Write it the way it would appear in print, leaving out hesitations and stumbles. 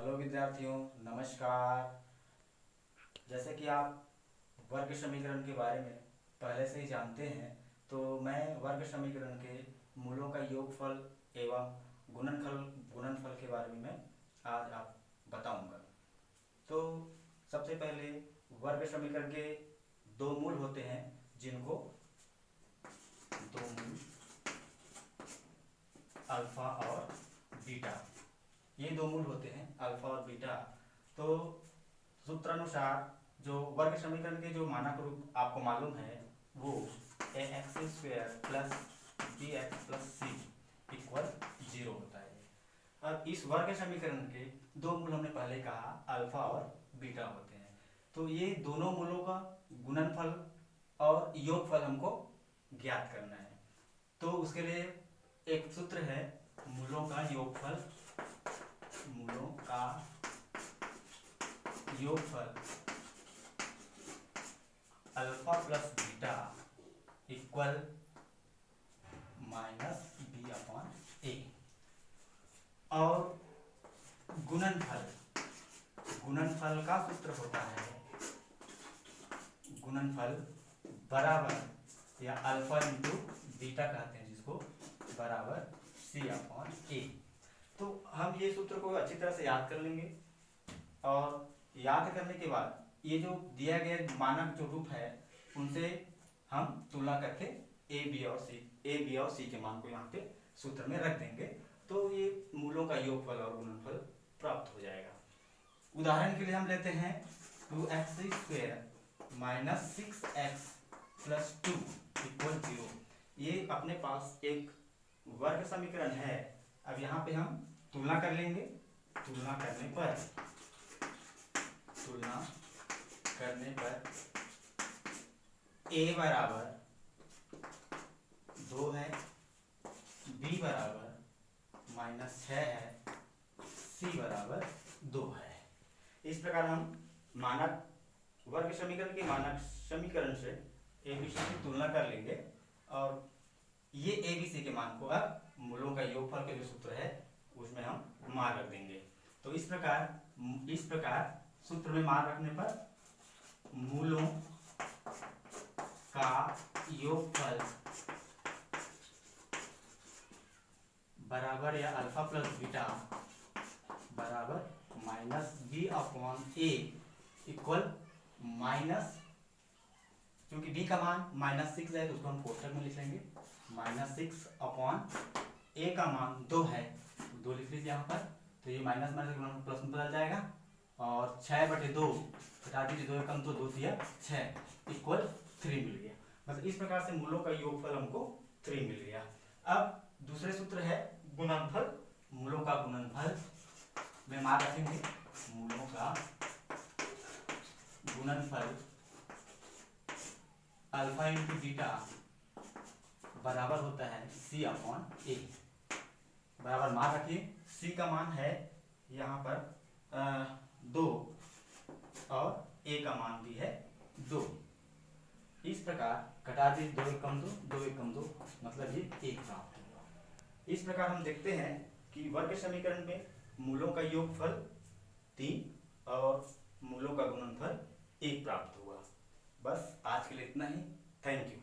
Hello विद्यार्थियों, नमस्कार। जैसे कि आप वर्ग समीकरण के बारे में पहले से ही जानते हैं, तो मैं वर्ग समीकरण के मूलों का योगफल एवं गुणनफल के बारे में मैं आज आप बताऊंगा। तो सबसे पहले वर्ग समीकरण के दो मूल होते हैं, जिनको दो मूल अल्फा और बीटा, ये दो मूल होते हैं अल्फा और बीटा। तो सूत्र अनुसार जो वर्ग समीकरण के जो मानक रूप आपको मालूम है वो A X square plus B X plus C equal 0 होता है। अब इस वर्ग समीकरण के दो मूल हमने पहले कहा अल्फा और बीटा होते हैं। तो ये दोनों मूलों का गुणनफल और योगफल हमको ज्ञात करना है। तो उसके लिए एक सूत्र है मूलों का योगफल alpha plus beta equal minus B upon A. और गुणनफल का सूत्र होता है गुणनफल बराबर या अल्फा इंटू बीटा कहते हैं जिसको, बराबर सी अपॉन ए। तो हम ये सूत्र को अच्छी तरह से याद कर लेंगे और याद करने के बाद ये जो दिया गया मानक जो रूप है उनसे हम तुलना करके ए बी और सी के मान को यहाँ पे सूत्र में रख देंगे, तो ये मूलों का योगफल और गुणनफल प्राप्त हो जाएगा। उदाहरण के लिए हम लेते हैं 2x² minus 6x plus 2 equal 0। ये अपने पास एक वर्ग समीकरण है। अब यहाँ पे हम तुलना कर लेंगे। तुलना करने पर a बराबर 2 है, b बराबर माइनस 6 है, c बराबर 2 है। इस प्रकार हम मानक वर्ग समीकरण के मानक समीकरण से abc की तुलना कर लेंगे और ये abc के मान को अब मूलों का योगफल के जो सूत्र है उसमें हम मान रख देंगे। तो इस प्रकार सूत्र में मान रखने पर मूलों का योगफल बराबर या अल्फा प्लस बीटा बराबर माइनस बी अपॉन ए इक्वल माइनस, क्योंकि b का मान -6 है तो उसको हम कोष्ठक में लिख लेंगे, -6 अपॉन a का मान 2 है, 2 लिख लीजिए यहाँ पर। तो ये माइनस माइनस प्लस में बदल जाएगा और 6/2 घटा दीजिए, 2 एकम 2, 2 तिया 6 इक्वल 3 मिल गया। बस इस प्रकार से मूलों का योगफल हमको 3 मिल गया। अब दूसरे सूत्र है गुणनफल। मूलों का गुणनफल में मान रखेंगे, मूलों का गुणनफल अल्फा इंटू बीटा बराबर होता है सी अपॉन ए। बराबर मान रखिए, सी का मान है यहाँ पर 2 और ए का मान भी है 2। इस प्रकार घटा दीजिए, 2 एकम 2, 2 एकम 2, मतलब ये 1 प्राप्त हुआ। इस प्रकार हम देखते हैं कि वर्ग समीकरण में मूलों का योगफल 3 और मूलों का गुणनफल 1 प्राप्त हुआ। बस आज के लिए इतना ही। Thank you.